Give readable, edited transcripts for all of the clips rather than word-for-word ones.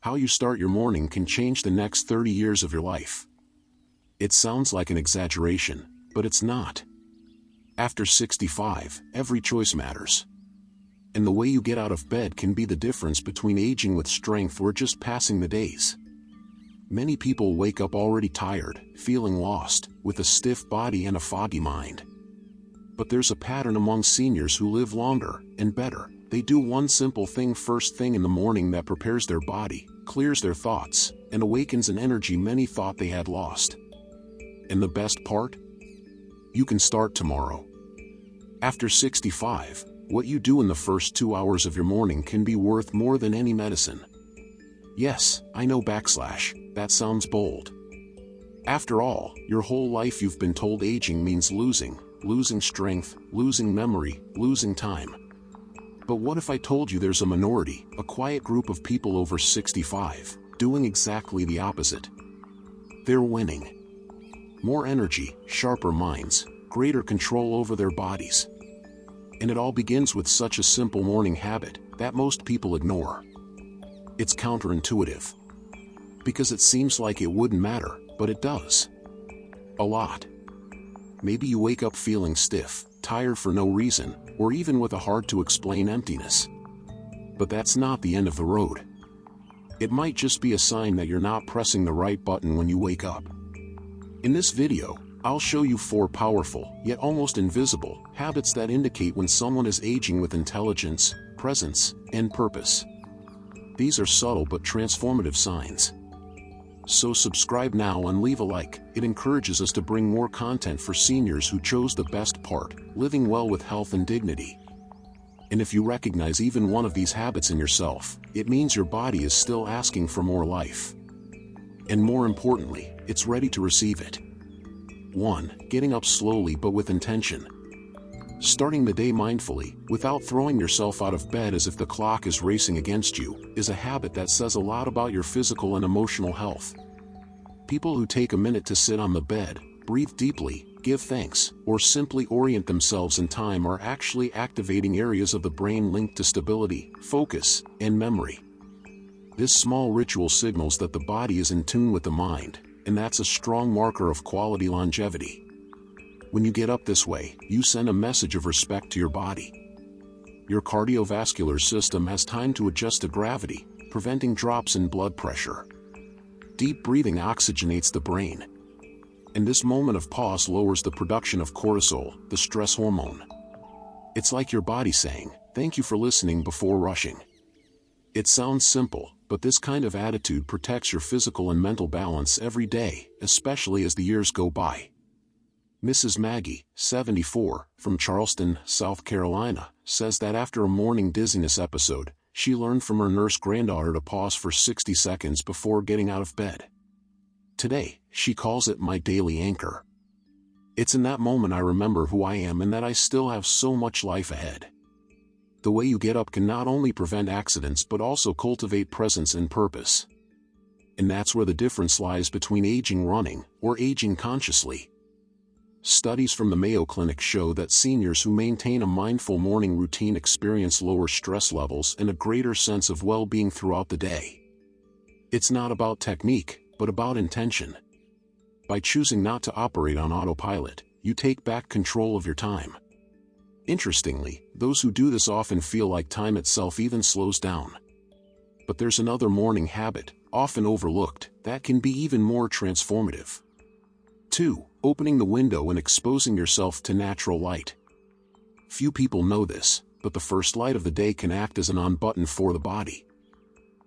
How you start your morning can change the next 30 years of your life. It sounds like an exaggeration, but it's not. After 65, every choice matters. And the way you get out of bed can be the difference between aging with strength or just passing the days. Many people wake up already tired, feeling lost, with a stiff body and a foggy mind. But there's a pattern among seniors who live longer and better. They do one simple thing first thing in the morning that prepares their body, clears their thoughts, and awakens an energy many thought they had lost. And the best part? You can start tomorrow. After 65, what you do in the first 2 hours of your morning can be worth more than any medicine. Yes, I know that sounds bold. After all, your whole life you've been told aging means losing strength, losing memory, losing time. But what if I told you there's a minority, a quiet group of people over 65, doing exactly the opposite? They're winning. More energy, sharper minds, greater control over their bodies. And it all begins with such a simple morning habit that most people ignore. It's counterintuitive. Because it seems like it wouldn't matter, but it does. A lot. Maybe you wake up feeling stiff, tired for no reason, or even with a hard-to-explain emptiness. But that's not the end of the road. It might just be a sign that you're not pressing the right button when you wake up. In this video, I'll show you 4 powerful, yet almost invisible, habits that indicate when someone is aging with intelligence, presence, and purpose. These are subtle but transformative signs. So subscribe now and leave a like. It encourages us to bring more content for seniors who chose the best part, living well with health and dignity. And if you recognize even one of these habits in yourself, it means your body is still asking for more life. And more importantly, it's ready to receive it. 1. Getting up slowly but with intention. Starting the day mindfully, without throwing yourself out of bed as if the clock is racing against you, is a habit that says a lot about your physical and emotional health. People who take a minute to sit on the bed, breathe deeply, give thanks, or simply orient themselves in time are actually activating areas of the brain linked to stability, focus, and memory. This small ritual signals that the body is in tune with the mind, and that's a strong marker of quality longevity. When you get up this way, you send a message of respect to your body. Your cardiovascular system has time to adjust to gravity, preventing drops in blood pressure. Deep breathing oxygenates the brain. And this moment of pause lowers the production of cortisol, the stress hormone. It's like your body saying, "Thank you for listening," before rushing. It sounds simple, but this kind of attitude protects your physical and mental balance every day, especially as the years go by. Mrs. Maggie, 74, from Charleston, South Carolina, says that after a morning dizziness episode, she learned from her nurse granddaughter to pause for 60 seconds before getting out of bed. Today, she calls it my daily anchor. It's in that moment I remember who I am and that I still have so much life ahead. The way you get up can not only prevent accidents but also cultivate presence and purpose. And that's where the difference lies between aging running or aging consciously. Studies from the Mayo Clinic show that seniors who maintain a mindful morning routine experience lower stress levels and a greater sense of well-being throughout the day. It's not about technique, but about intention. By choosing not to operate on autopilot, you take back control of your time. Interestingly, those who do this often feel like time itself even slows down. But there's another morning habit, often overlooked, that can be even more transformative. 2. Opening the window and exposing yourself to natural light. Few people know this, but the first light of the day can act as an on button for the body.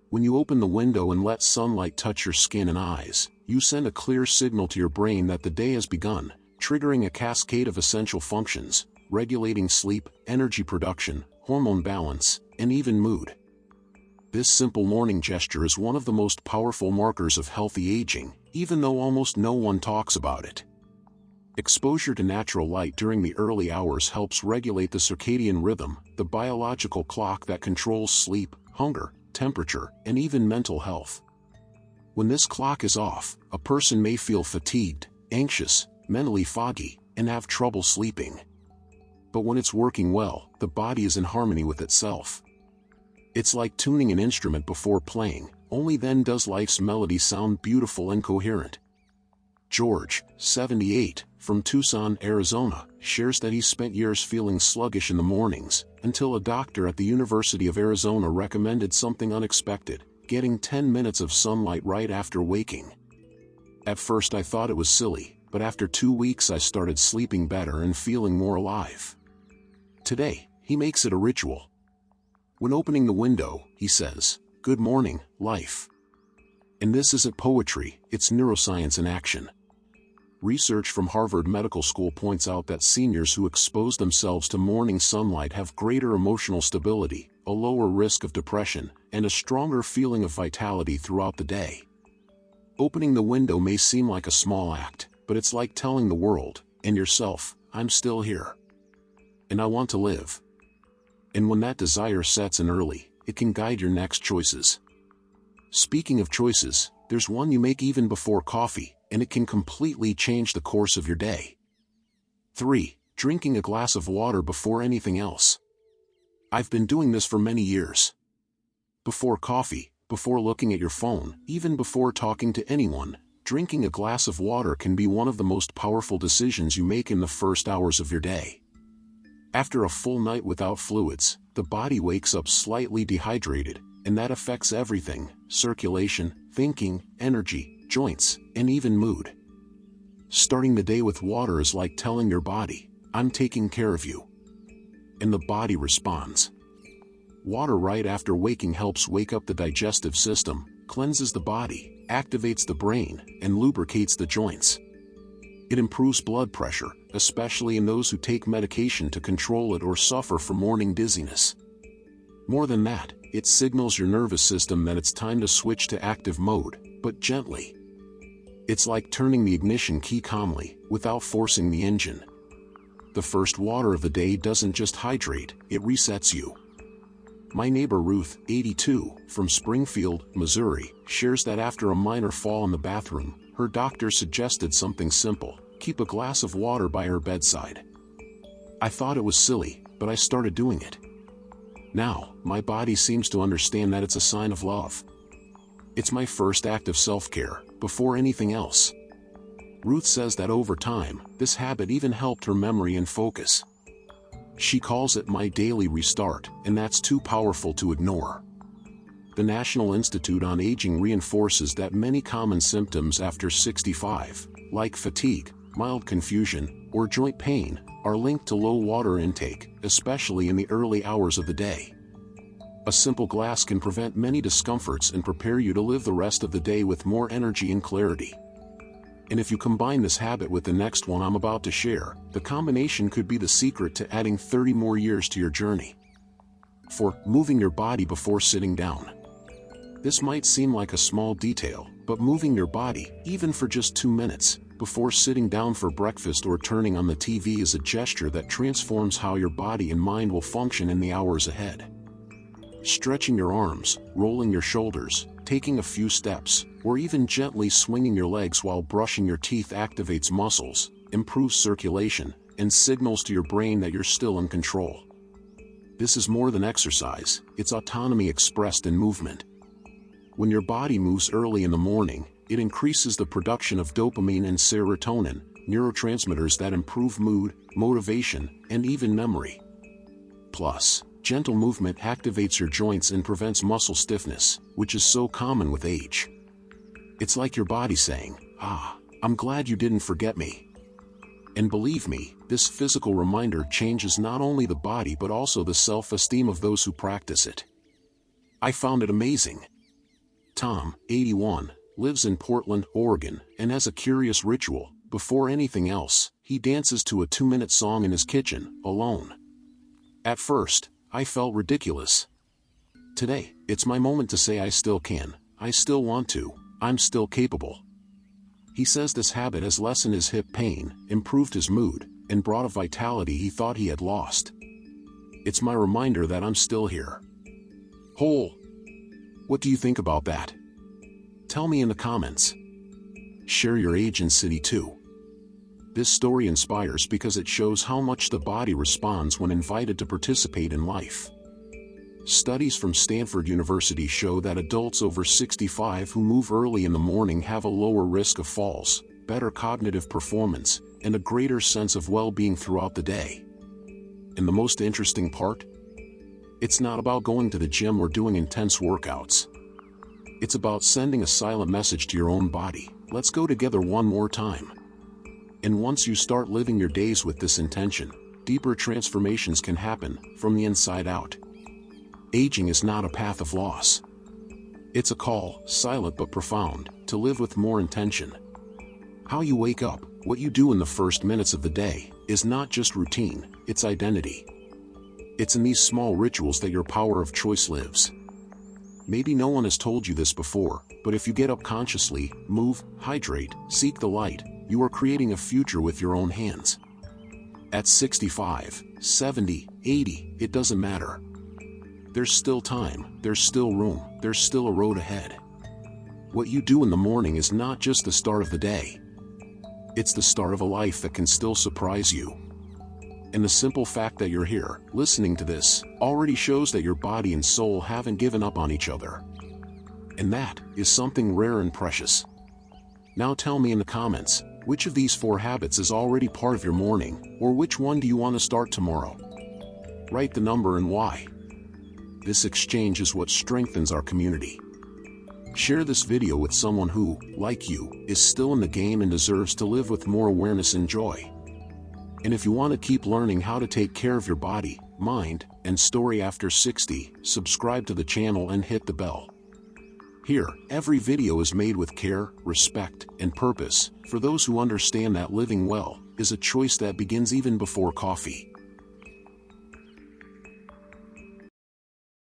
When you open the window and let sunlight touch your skin and eyes, you send a clear signal to your brain that the day has begun, triggering a cascade of essential functions, regulating sleep, energy production, hormone balance, and even mood. This simple morning gesture is one of the most powerful markers of healthy aging, even though almost no one talks about it. Exposure to natural light during the early hours helps regulate the circadian rhythm, the biological clock that controls sleep, hunger, temperature, and even mental health. When this clock is off, a person may feel fatigued, anxious, mentally foggy, and have trouble sleeping. But when it's working well, the body is in harmony with itself. It's like tuning an instrument before playing, Only then does life's melody sound beautiful and coherent. George, 78, from Tucson, Arizona, shares that he spent years feeling sluggish in the mornings, until a doctor at the University of Arizona recommended something unexpected: getting 10 minutes of sunlight right after waking. At first I thought it was silly, but after 2 weeks I started sleeping better and feeling more alive. Today, he makes it a ritual. When opening the window, he says, "Good morning, life." And this isn't poetry, it's neuroscience in action. Research from Harvard Medical School points out that seniors who expose themselves to morning sunlight have greater emotional stability, a lower risk of depression, and a stronger feeling of vitality throughout the day. Opening the window may seem like a small act, but it's like telling the world, and yourself, "I'm still here. And I want to live." And when that desire sets in early, it can guide your next choices. Speaking of choices, there's one you make even before coffee, and it can completely change the course of your day. 3. Drinking a glass of water before anything else. I've been doing this for many years. Before coffee, before looking at your phone, even before talking to anyone, drinking a glass of water can be one of the most powerful decisions you make in the first hours of your day. After a full night without fluids, the body wakes up slightly dehydrated, and that affects everything: circulation, thinking, energy, joints, and even mood. Starting the day with water is like telling your body, "I'm taking care of you." And the body responds. Water right after waking helps wake up the digestive system, cleanses the body, activates the brain, and lubricates the joints. It improves blood pressure, especially in those who take medication to control it or suffer from morning dizziness. More than that, it signals your nervous system that it's time to switch to active mode, but gently. It's like turning the ignition key calmly, without forcing the engine. The first water of the day doesn't just hydrate, it resets you. My neighbor Ruth, 82, from Springfield, Missouri, shares that after a minor fall in the bathroom, her doctor suggested something simple: keep a glass of water by her bedside. I thought it was silly, but I started doing it. Now, my body seems to understand that it's a sign of love. It's my first act of self-care, before anything else. Ruth says that over time, this habit even helped her memory and focus. She calls it my daily restart, and that's too powerful to ignore. The National Institute on Aging reinforces that many common symptoms after 65, like fatigue, mild confusion, or joint pain, are linked to low water intake, especially in the early hours of the day. A simple glass can prevent many discomforts and prepare you to live the rest of the day with more energy and clarity. And if you combine this habit with the next one I'm about to share, the combination could be the secret to adding 30 more years to your journey. 4. Moving your body before sitting down. This might seem like a small detail, but moving your body, even for just 2 minutes, before sitting down for breakfast or turning on the TV is a gesture that transforms how your body and mind will function in the hours ahead. Stretching your arms, rolling your shoulders, taking a few steps, or even gently swinging your legs while brushing your teeth activates muscles, improves circulation, and signals to your brain that you're still in control. This is more than exercise, it's autonomy expressed in movement. When your body moves early in the morning, it increases the production of dopamine and serotonin, neurotransmitters that improve mood, motivation, and even memory. Plus, gentle movement activates your joints and prevents muscle stiffness, which is so common with age. It's like your body saying, I'm glad you didn't forget me." And believe me, this physical reminder changes not only the body but also the self-esteem of those who practice it. I found it amazing. Tom, 81, lives in Portland, Oregon, and has a curious ritual. Before anything else, he dances to a 2-minute song in his kitchen, alone. At first, I felt ridiculous. Today, it's my moment to say I still can, I still want to, I'm still capable. He says this habit has lessened his hip pain, improved his mood, and brought a vitality he thought he had lost. It's my reminder that I'm still here. Whole. What do you think about that? Tell me in the comments. Share your age and city too. This story inspires because it shows how much the body responds when invited to participate in life. Studies from Stanford University show that adults over 65 who move early in the morning have a lower risk of falls, better cognitive performance, and a greater sense of well-being throughout the day. And the most interesting part? It's not about going to the gym or doing intense workouts. It's about sending a silent message to your own body. Let's go together one more time. And once you start living your days with this intention, deeper transformations can happen from the inside out. Aging is not a path of loss. It's a call, silent but profound, to live with more intention. How you wake up, what you do in the first minutes of the day, is not just routine, it's identity. It's in these small rituals that your power of choice lives. Maybe no one has told you this before, but if you get up consciously, move, hydrate, seek the light, you are creating a future with your own hands. At 65, 70, 80, it doesn't matter. There's still time, there's still room, there's still a road ahead. What you do in the morning is not just the start of the day. It's the start of a life that can still surprise you. And the simple fact that you're here, listening to this, already shows that your body and soul haven't given up on each other. And that is something rare and precious. Now tell me in the comments, which of these 4 habits is already part of your morning, or which one do you want to start tomorrow? Write the number and why. This exchange is what strengthens our community. Share this video with someone who, like you, is still in the game and deserves to live with more awareness and joy. And if you want to keep learning how to take care of your body, mind, and story after 60, subscribe to the channel and hit the bell. Here, every video is made with care, respect, and purpose, for those who understand that living well is a choice that begins even before coffee.